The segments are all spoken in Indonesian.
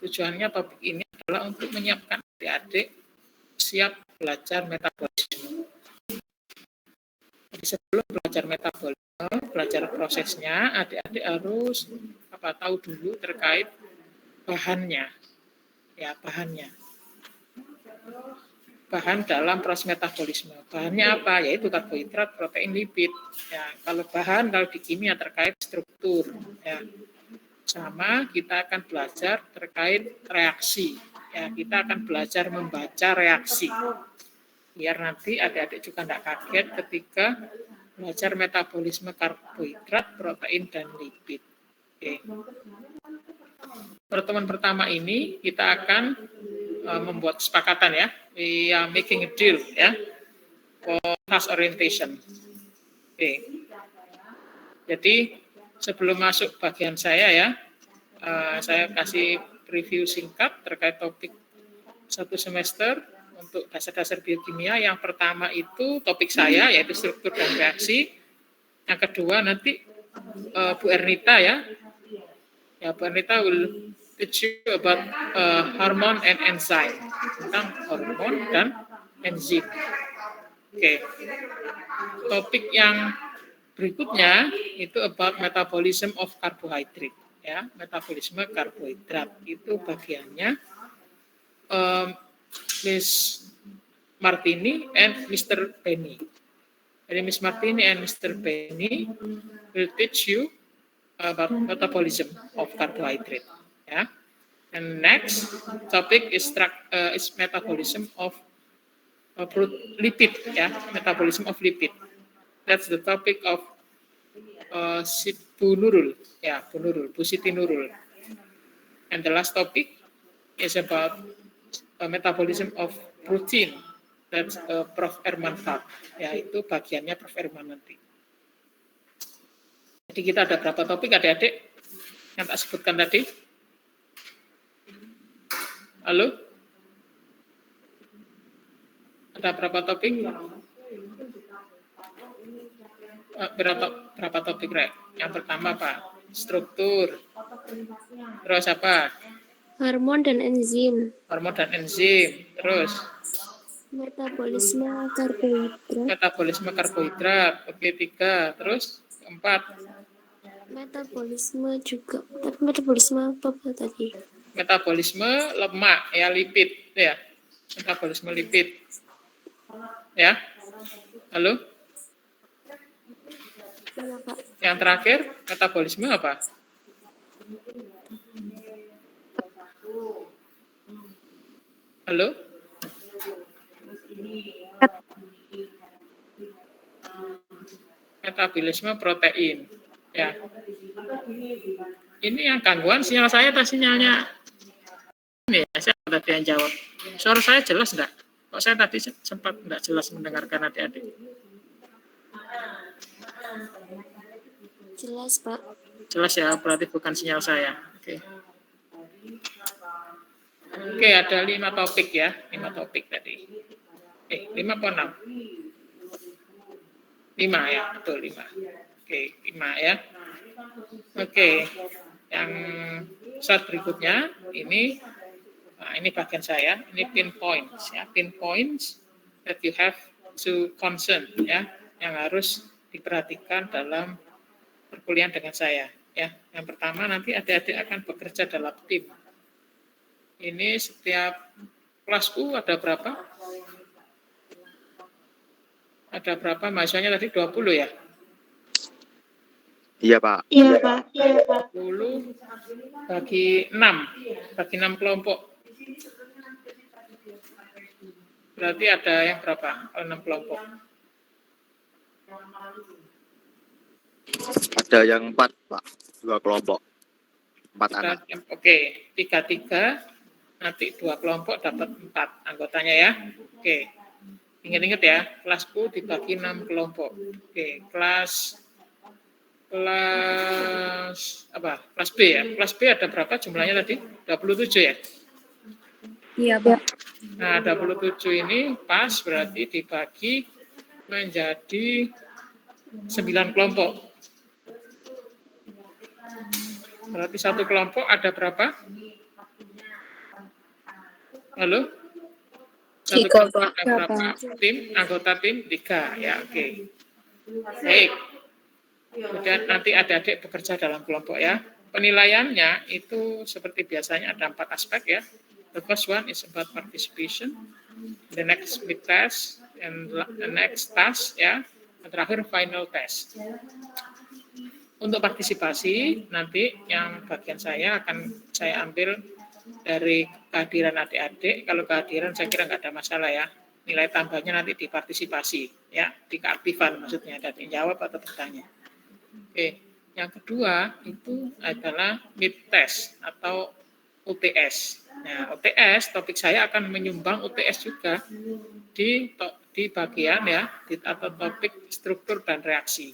Tujuannya topik ini adalah untuk menyiapkan adik-adik siap belajar metabolisme. Jadi sebelum belajar metabolisme, belajar prosesnya, adik-adik harus tahu dulu terkait bahannya. Ya, bahannya. Bahan dalam proses metabolisme. Bahannya apa? Yaitu karbohidrat, protein, lipid. Ya, kalau di kimia terkait struktur. Ya. Sama kita akan belajar terkait reaksi. Ya, kita akan belajar membaca reaksi. Biar nanti adik-adik juga tidak kaget ketika belajar metabolisme karbohidrat, protein, dan lipid. Oke. Pertemuan pertama ini kita akan membuat kesepakatan ya. We are making a deal ya for task orientation. Oke. Jadi sebelum masuk bagian saya ya, saya kasih review singkat terkait topik satu semester untuk dasar-dasar biokimia. Yang pertama itu topik saya yaitu struktur dan reaksi. Yang kedua nanti Bu Ernita ya. Ya, Bu Ernita will teach you about hormone and enzyme, tentang hormon dan enzim. Oke. Topik yang berikutnya itu about metabolism of carbohydrate. Ya, metabolisme karbohidrat itu bagiannya Miss Martini and Mr. Benny. Jadi Miss Martini and Mr. Benny will teach you about metabolism of carbohydrate. Ya. And next topic is metabolism of lipid. Ya, metabolism of lipid. That's the topic of Bu Nurul. Ya, Bu Siti Nurul. And the last topic is about metabolism of protein. That's Prof. Erman Fat. Ya, itu bagiannya Prof. Erman nanti. Jadi kita ada berapa topik adik-adik yang tak sebutkan tadi? Halo? Ada berapa topik? Berapa topik, Rek? Yang pertama apa? Struktur. Terus apa? Hormon dan enzim. Hormon dan enzim. Terus? Metabolisme karbohidrat. Metabolisme karbohidrat. Oke, 3. Terus? 4. Metabolisme juga. Tapi metabolisme apa tadi? Metabolisme lemak, ya, lipid. Ya. Metabolisme lipid. Ya. Halo? Ya, Pak. Yang terakhir, metabolisme apa? Halo? Metabolisme protein. Ya. Ini yang gangguan sinyal saya atau sinyalnya? Ini ya, saya tadi yang jawab. Suara saya jelas enggak? Kok saya tadi sempat enggak jelas mendengarkan adik-adik? Jelas, Pak. Jelas ya, berarti bukan sinyal saya. Oke. Oke, ada 5 topik ya. 5 topik tadi. 5 atau 6? 5 ya, betul 5. Oke, 5 ya. Oke, yang slide berikutnya ini bagian saya. Ini pin points ya, pin points that you have to concern ya, yang harus diperhatikan dalam perkuliahan dengan saya ya. Yang pertama nanti adik-adik akan bekerja dalam tim. Ini setiap kelas U ada berapa? Ada berapa mahasiswanya tadi? 20 ya? Iya, Pak. Iya, Pak. 20 bagi 6 kelompok. Berarti ada yang berapa? 6 kelompok. Ada yang 4, Pak. 2 kelompok. 4 anak. Oke, 3. Nanti 2 kelompok dapat 4 anggotanya ya. Oke. Ingat-ingat ya, kelasku dibagi 6 kelompok. Oke, kelas apa? Kelas B ya. Kelas B ada berapa jumlahnya tadi? 27 ya? Iya, Pak. Nah, 27 ini pas berarti dibagi menjadi 9 kelompok. Berarti satu kelompok ada berapa? Halo? Satu 3, kelompok Pak. ada berapa tim? Anggota tim 3, ya oke. Baik. Kemudian nanti adik-adik bekerja dalam kelompok ya. Penilaiannya itu seperti biasanya ada 4 aspek ya. The first one is about participation, the next mid test, and the next task ya. Dan terakhir final test. Untuk partisipasi nanti yang bagian saya akan saya ambil dari kehadiran adik-adik. Kalau kehadiran saya kira nggak ada masalah ya. Nilai tambahnya nanti di partisipasi ya, di keaktifan maksudnya, dari jawab atau bertanya. Oke, yang kedua itu adalah mid test atau UTS. Nah, UTS topik saya akan menyumbang UTS juga di bagian ya, atau topik struktur dan reaksi.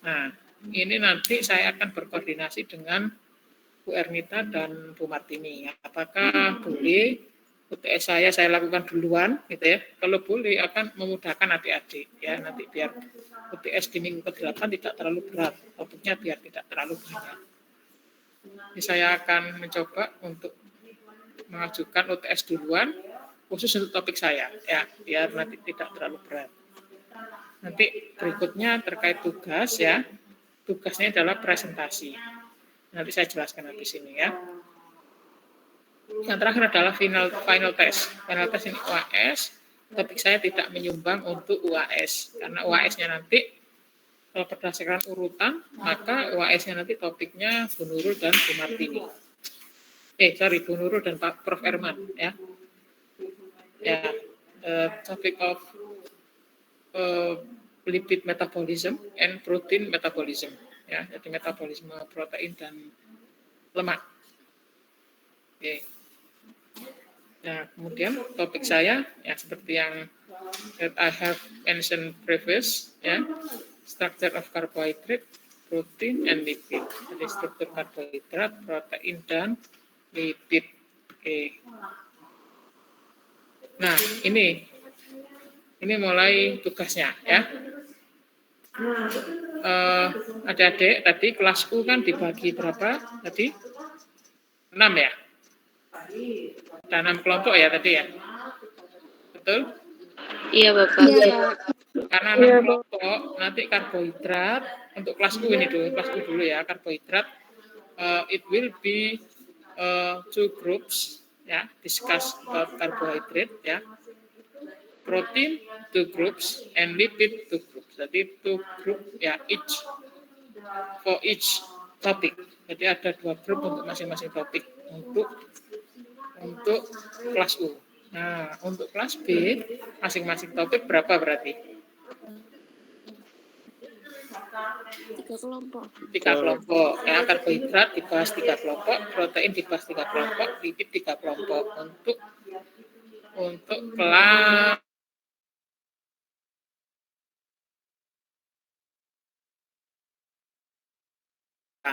Nah, ini nanti saya akan berkoordinasi dengan Bu Ernita dan Bu Martini. Apakah boleh UTS saya lakukan duluan, gitu ya? Kalau boleh akan memudahkan adik-adik, ya nanti biar UTS di minggu ke-8 tidak terlalu berat, topiknya biar tidak terlalu banyak. Jadi saya akan mencoba untuk mengajukan UTS duluan, khusus untuk topik saya, ya biar nanti tidak terlalu berat. Nanti berikutnya terkait tugas ya, tugasnya adalah presentasi. Nanti saya jelaskan habis ini ya. Yang terakhir adalah final test. Final test ini UAS. Topik saya tidak menyumbang untuk UAS karena UAS-nya nanti kalau berdasarkan urutan, maka UAS-nya nanti topiknya Bu Nurul dan Bu Martini. Bu Nurul dan Pak Prof Erman ya. Ya, topic of lipid metabolism and protein metabolism ya. Jadi metabolisme protein dan lemak. Oke. Nah, kemudian topik saya ya seperti yang that I have mentioned previous ya, structure of carbohydrate, protein and lipid. Jadi struktur karbohidrat, protein dan lipid. Oke. Nah, ini mulai tugasnya ya. Adik-adik tadi kelasku kan dibagi berapa tadi? 6 ya? Ada 6 kelompok ya tadi ya? Betul? Iya, Bapak. Iya, Karena 6 kelompok, nanti karbohidrat, untuk kelasku dulu ya, karbohidrat, it will be 2 groups, ya, discuss about carbohydrate, ya. Protein, 2 groups, and lipid, 2 groups. Jadi 2 group, ya, for each topic. Jadi ada 2 grup untuk masing-masing topik, untuk kelas U. Nah, untuk kelas B, masing-masing topik berapa berarti? 3 kelompok. 3 kelompok. Ya, karbohidrat dibahas 3 kelompok, protein dibahas 3 kelompok, lipid 3 kelompok. Untuk kelas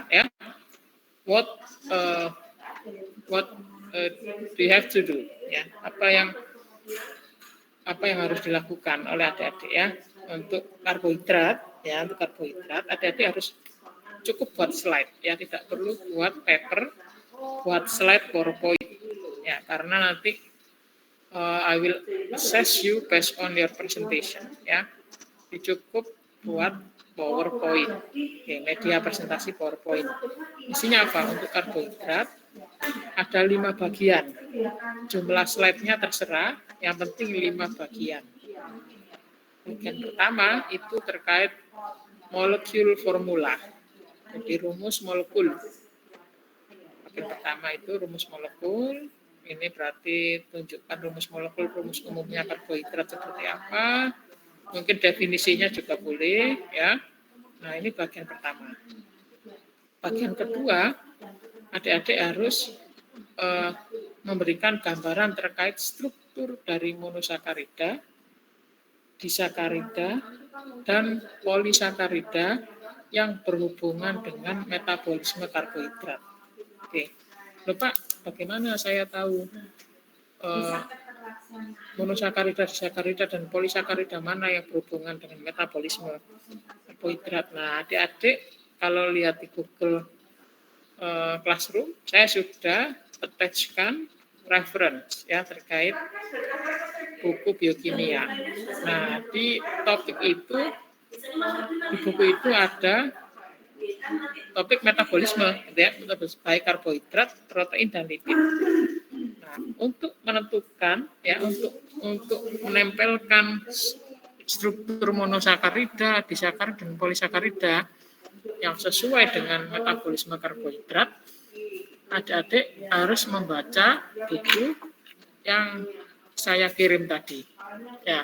ya. What do you have to do? Ya, apa yang harus dilakukan oleh adik-adik ya untuk karbohidrat ya, untuk karbohidrat adik-adik harus cukup buat slide ya, tidak perlu buat paper, buat slide PowerPoint ya, karena nanti I will assess you based on your presentation ya. Cukup buat PowerPoint, media presentasi PowerPoint. Isinya apa? Untuk karbohidrat ada 5 bagian. Jumlah slide-nya terserah, yang penting 5 bagian. Bagian pertama itu terkait molekul formula. Jadi rumus molekul. Bagian pertama itu rumus molekul. Ini berarti tunjukkan rumus molekul, rumus umumnya karbohidrat seperti apa. Mungkin definisinya juga boleh ya. Nah, ini bagian pertama. Bagian kedua, adik-adik harus memberikan gambaran terkait struktur dari monosakarida, disakarida, dan polisakarida yang berhubungan dengan metabolisme karbohidrat. Oke, lupa bagaimana saya tahu monosakarida, disakarida, dan polisakarida mana yang berhubungan dengan metabolisme karbohidrat. Nah, adik-adik kalau lihat di Google Classroom, saya sudah attachkan reference ya terkait buku biokimia. Nah, di topik itu, di buku itu ada topik metabolisme, gitu ya, baik karbohidrat, protein, dan lipid. Nah, untuk menentukan, ya, untuk menempelkan struktur monosakarida, disakarida, dan polisakarida yang sesuai dengan metabolisme karbohidrat, adik-adik harus membaca buku yang saya kirim tadi. Ya,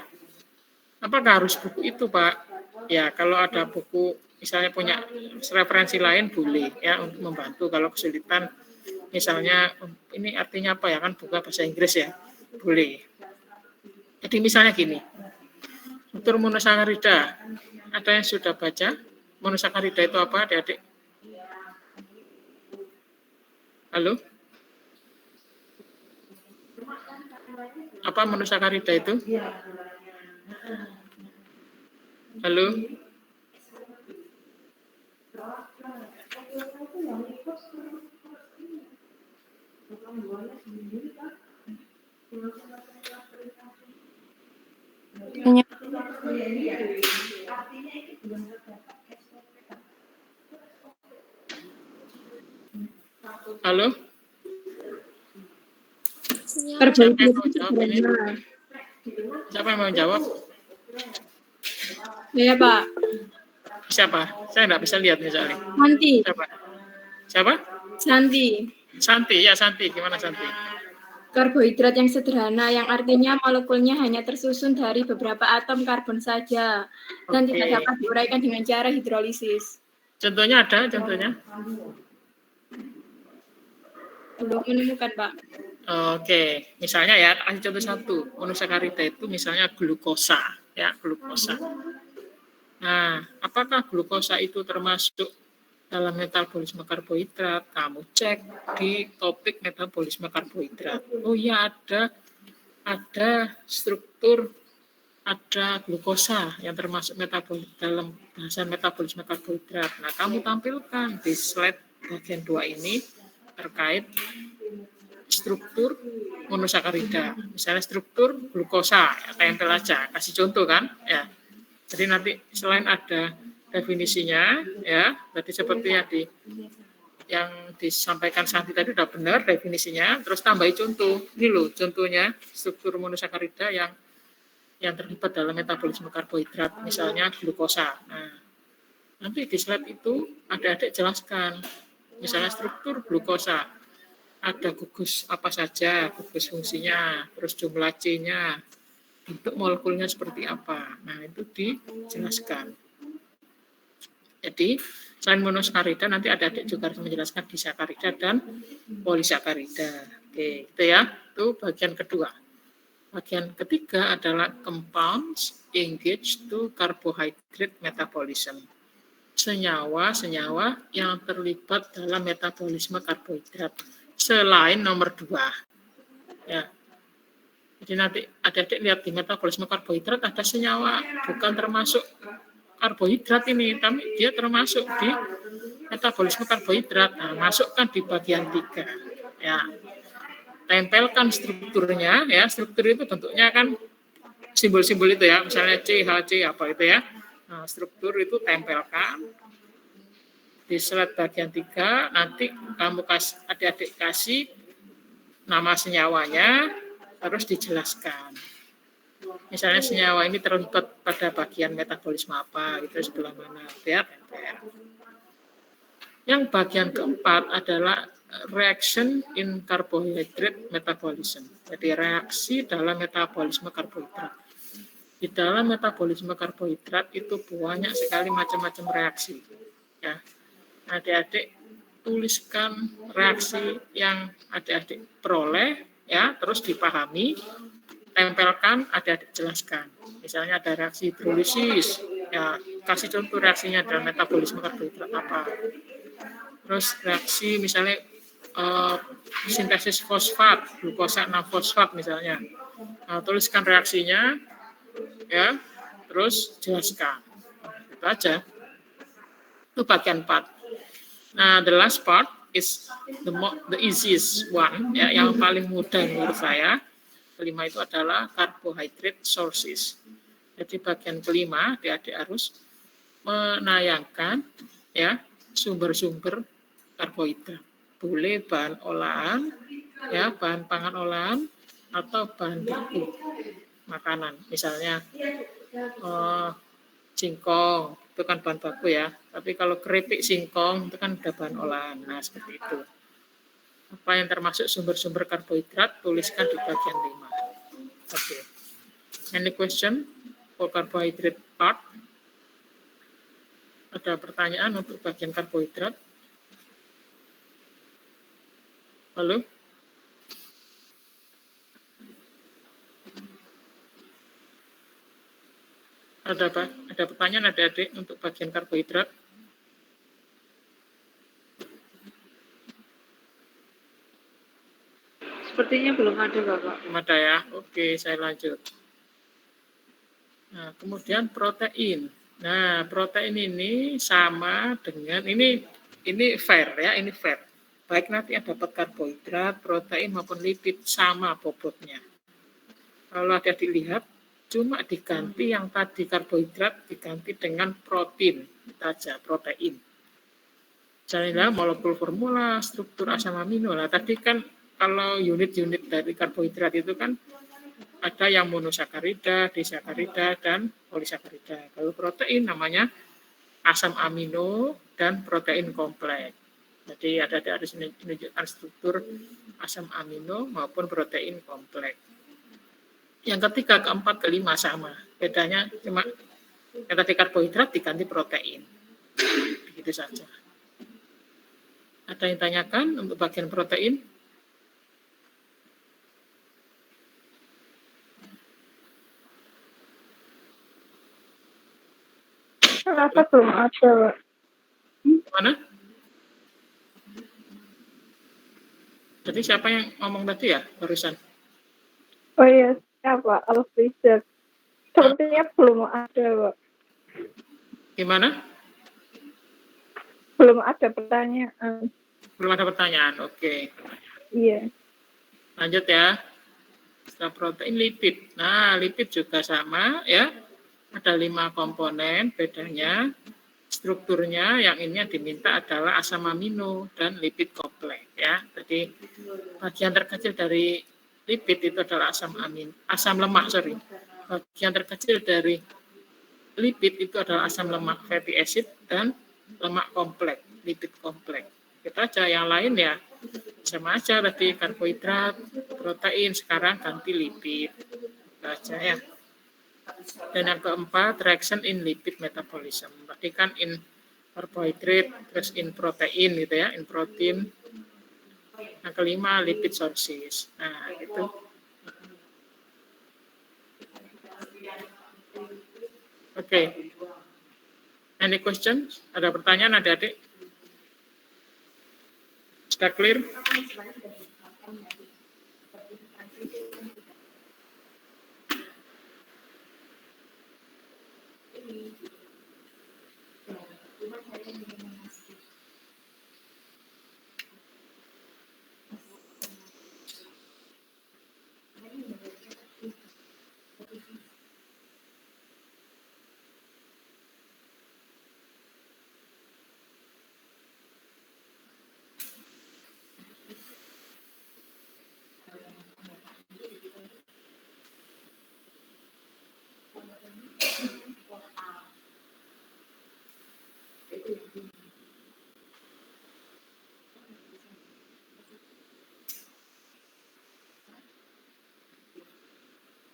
apakah harus buku itu, Pak? Ya, kalau ada buku, misalnya punya referensi lain boleh ya untuk membantu kalau kesulitan. Misalnya ini artinya apa ya, kan buku bahasa Inggris ya, boleh. Jadi misalnya gini, struktur monosakarida, ada yang sudah baca monosakarida itu apa, adik-adik? Halo? Apa monosakarida itu? Halo? Halo? Siapa yang mau jawab ini? Siapa yang mau jawab? Ya, Pak. Siapa? Saya nggak bisa lihat misalnya. Santi. Siapa? Siapa? Santi. Santi, ya Santi. Gimana Santi? Karbohidrat yang sederhana, yang artinya molekulnya hanya tersusun dari beberapa atom karbon saja dan tidak dapat diuraikan dengan cara hidrolisis. Contohnya ada, contohnya? Belum menemukan, Pak. Oke, misalnya ya, kasih contoh satu. Monosakarida itu misalnya glukosa, ya, glukosa. Nah, apakah glukosa itu termasuk dalam metabolisme karbohidrat? Kamu cek di topik metabolisme karbohidrat. Oh iya, ada struktur, ada glukosa yang termasuk dalam bahasan metabolisme karbohidrat. Nah, kamu tampilkan di slide bagian 2 ini terkait struktur monosakarida. Misalnya struktur glukosa, ya, tempel aja, kasih contoh kan, ya. Jadi nanti selain ada definisinya, ya, berarti seperti yang disampaikan Santi tadi udah benar definisinya, terus tambahi contoh. Ini loh contohnya struktur monosakarida yang terlibat dalam metabolisme karbohidrat, misalnya glukosa. Nah, nanti di slide itu adik-adik jelaskan, misalnya struktur glukosa, ada gugus apa saja, gugus fungsinya, terus jumlah C-nya, bentuk molekulnya seperti apa. Nah, itu dijelaskan. Jadi, selain monosakarida, nanti adik-adik juga harus menjelaskan disakarida dan polisakarida. Oke, itu ya. Itu bagian kedua. Bagian ketiga adalah compounds engaged to carbohydrate metabolism. Senyawa-senyawa yang terlibat dalam metabolisme karbohidrat. Selain nomor 2. Ya. Jadi nanti adik-adik lihat di metabolisme karbohidrat ada senyawa, bukan termasuk karbohidrat ini, tapi dia termasuk di metabolisme karbohidrat. Nah, masukkan di bagian 3. Ya. Tempelkan strukturnya, ya. Struktur itu bentuknya kan simbol-simbol itu ya, misalnya C, H, C, apa itu ya. Nah, struktur itu tempelkan di slide bagian 3, nanti kamu adik-adik kasih nama senyawanya, terus dijelaskan. Misalnya senyawa ini terlibat pada bagian metabolisme apa, itu sebelah mana, ya. Yang bagian keempat adalah reaction in carbohydrate metabolism. Jadi reaksi dalam metabolisme karbohidrat. Di dalam metabolisme karbohidrat itu banyak sekali macam-macam reaksi. Ya, adik-adik tuliskan reaksi yang adik-adik peroleh, ya, terus dipahami, tempelkan, adik-adik jelaskan. Misalnya ada reaksi hidrolisis, ya, kasih contoh reaksinya dalam metabolisme karbohidrat apa. Terus reaksi misalnya sintesis fosfat, glukosa 6-fosfat misalnya. Nah, tuliskan reaksinya, ya, terus jelaskan. Itu aja. Itu bagian 4. Nah, the last part, is the easiest one, ya, yang paling mudah menurut saya. Kelima itu adalah carbohydrate sources. Jadi bagian kelima, adik-adik harus menayangkan ya sumber-sumber karbohidrat. Boleh bahan olahan, ya bahan pangan olahan atau bahan baku makanan. Misalnya singkong itu kan bahan baku ya. Tapi kalau keripik singkong itu kan ada bahan olahan. Nah seperti itu. Apa yang termasuk sumber-sumber karbohidrat tuliskan di bagian 5. Oke. Any question for carbohydrate part? Ada pertanyaan untuk bagian karbohidrat? Halo? Ada pertanyaan adik-adik untuk bagian karbohidrat? Sepertinya belum ada, Bapak. Belum ada ya? Oke, saya lanjut. Nah, kemudian protein. Nah, protein ini sama dengan, ini fair ya, ini fair. Baik nanti yang dapat karbohidrat, protein maupun lipid sama bobotnya. Kalau ada dilihat, cuma diganti yang tadi karbohidrat diganti dengan protein, itu aja protein. Misalnya molekul formula, struktur asam amino. Nah, tadi kan kalau unit-unit dari karbohidrat itu kan ada yang monosakarida, disakarida, dan polisakarida. Kalau protein namanya asam amino dan protein kompleks. Jadi ada di sini menunjukkan struktur asam amino maupun protein kompleks. Yang ketiga, keempat, kelima sama. Bedanya cuma yang tadi karbohidrat diganti protein. Begitu saja. Ada yang tanyakan untuk bagian protein? Kenapa belum ada, Pak? Mana? Jadi siapa yang ngomong tadi ya barusan? Oh iya, siapa? Alfriza. Sepertinya belum ada, Pak. Gimana? Belum ada pertanyaan. Belum ada pertanyaan, oke. Iya. Lanjut ya. Setelah protein, lipid. Nah, lipid juga sama ya. Ada 5 komponen, bedanya strukturnya yang ini yang diminta adalah asam amino dan lipid kompleks ya. Jadi bagian terkecil dari lipid itu adalah asam lemak. Bagian terkecil dari lipid itu adalah asam lemak fatty acid dan lemak kompleks, lipid kompleks. Kita aja yang lain ya sama aja tadi karbohidrat, protein, sekarang ganti lipid. Itu aja ya. Dan yang keempat, reaction in lipid metabolism. Tadi kan in carbohydrate, terus in protein gitu ya, in protein. Yang kelima, lipid sources. Nah, itu. Oke. Any questions? Ada pertanyaan adik-adik? Sudah clear?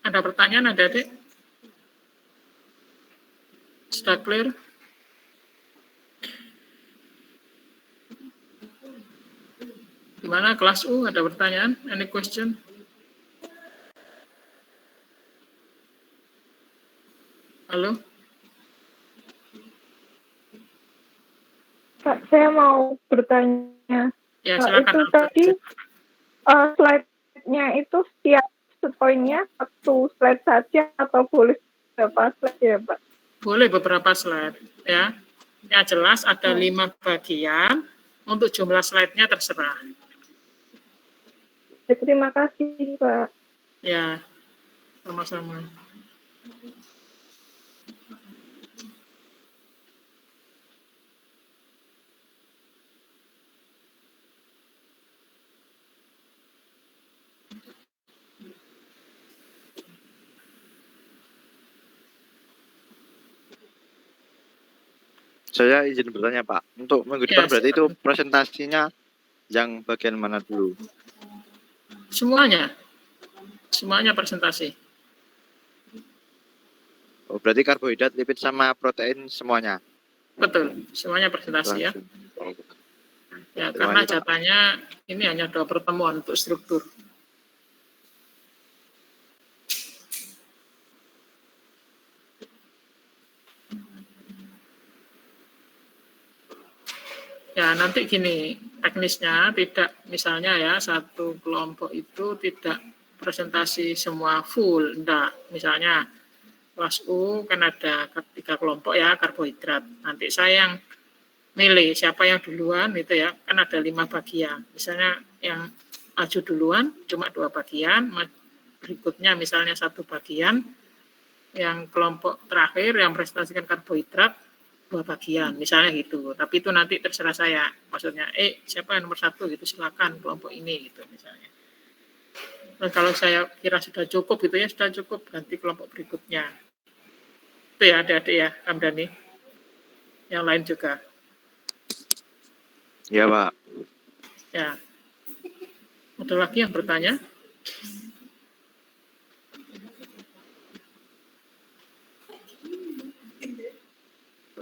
Ada pertanyaan adik-adik? Sudah clear? Gimana kelas U? Ada pertanyaan? Any question? Halo? Kak, saya mau bertanya. Ya, silakan. Itu tadi slide-nya itu setiap poinnya satu slide saja atau boleh berapa slide ya, Pak? Boleh beberapa slide ya. Yang jelas ada 5 bagian Untuk jumlah slide-nya terserah. Terima kasih, Pak. Ya, sama-sama. Saya izin bertanya Pak, untuk minggu Ya, depan berarti itu silakan. presentasinya yang bagian mana dulu? Semuanya presentasi. Oh, berarti karbohidrat, lipid, sama protein semuanya? Betul, semuanya presentasi ya. Oh, Ya, terima karena kasih, Pak. jatahnya ini hanya 2 pertemuan untuk struktur. Ya, nanti gini, teknisnya tidak, misalnya ya, satu kelompok itu tidak presentasi semua full, enggak. Misalnya, kelas U kan ada 3 kelompok ya, karbohidrat. Nanti saya yang milih siapa yang duluan, itu ya, kan ada 5 bagian. Misalnya yang maju duluan, cuma 2 bagian, berikutnya misalnya 1 bagian, yang kelompok terakhir yang presentasikan karbohidrat, 2 bagian, misalnya gitu. Tapi itu nanti terserah saya. Maksudnya, siapa yang nomor 1 gitu, silakan kelompok ini gitu misalnya. Dan kalau saya kira sudah cukup gitu ya, sudah cukup, ganti kelompok berikutnya. Itu ya adik-adik ya, Kamdani. Yang lain juga. Ya Pak. Ya. Ada lagi yang bertanya?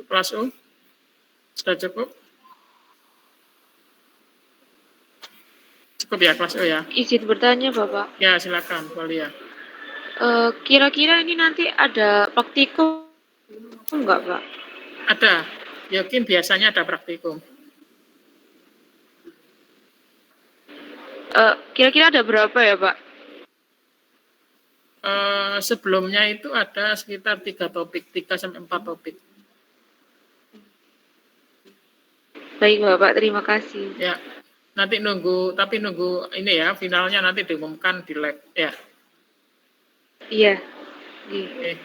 Kelas U? Sudah cukup? Cukup ya kelas U ya? Izin bertanya, Bapak. Ya, silakan, Walia. Kira-kira ini nanti ada praktikum enggak, Pak? Ada. Yakin biasanya ada praktikum. Kira-kira ada berapa ya, Pak? Sebelumnya itu ada sekitar 3 topik, 3-4 topik. Baik, Bapak. Terima kasih. Ya, nanti nunggu ini ya, finalnya nanti diumumkan di lab ya. Iya. Oke.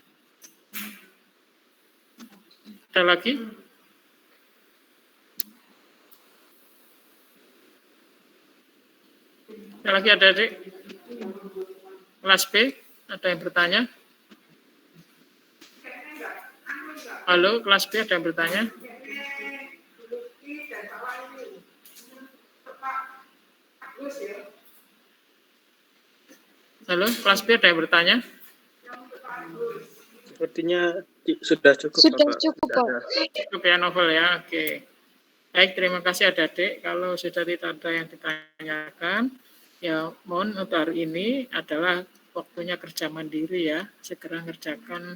Ada lagi? Ada lagi adik-adik? Kelas B, ada yang bertanya? Halo, kelas B ada yang bertanya? Halo, kelas B ada yang bertanya? Sepertinya sudah cukup, Sudah Bapak. cukup, Pak. Cukup ya novel ya, oke. Baik, terima kasih adik-adik. Kalau sudah tidak ada yang ditanyakan, ya mohon untuk hari ini adalah waktunya kerja mandiri ya. Segera ngerjakan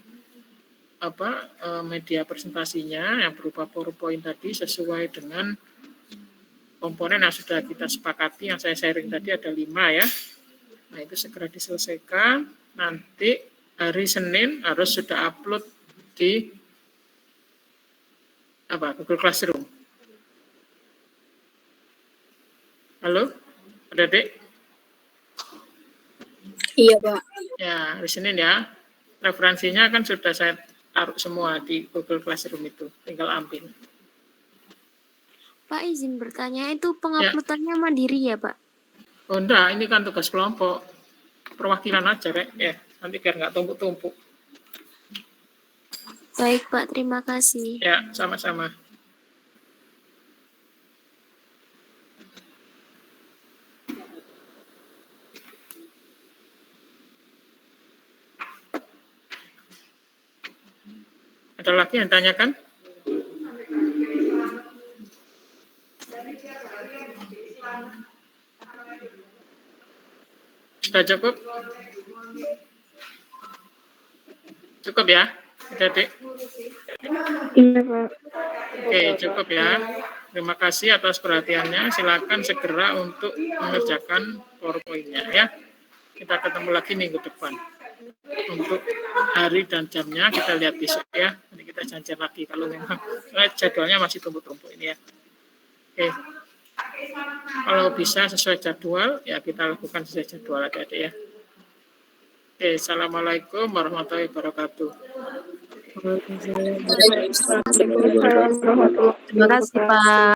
media presentasinya yang berupa PowerPoint tadi sesuai dengan komponen yang sudah kita sepakati, yang saya sharing tadi ada 5 ya. Nah, itu segera diselesaikan. Nanti hari Senin harus sudah upload di Google Classroom. Halo, adik-adik? Iya, Pak. Ya, hari Senin ya. Referensinya kan sudah saya taruh semua di Google Classroom itu. Tinggal ambil. Pak, izin bertanya, itu penguploadannya mandiri ya, Pak? Oh enggak, ini kan tugas kelompok. Perwakilan aja, Rek. Ya, nanti biar nggak tumpuk-tumpuk. Baik, Pak. Terima kasih. Ya, sama-sama. Ada lagi yang tanyakan? Sudah cukup? Cukup ya, adik-adik? Iya, Pak. Oke, cukup ya. Terima kasih atas perhatiannya. Silakan segera untuk mengerjakan PowerPoint-nya ya. Kita ketemu lagi minggu depan. Untuk hari dan jamnya kita lihat besok ya. Nanti kita janjian lagi kalau memang jadwalnya masih tumpuk-tumpuk ini ya. Oke. Kalau bisa sesuai jadwal, ya kita lakukan sesuai jadwal adik-adik ya. Oke, Assalamualaikum warahmatullahi wabarakatuh. Waalaikumsalam warahmatullahi wabarakatuh. Terima kasih Pak.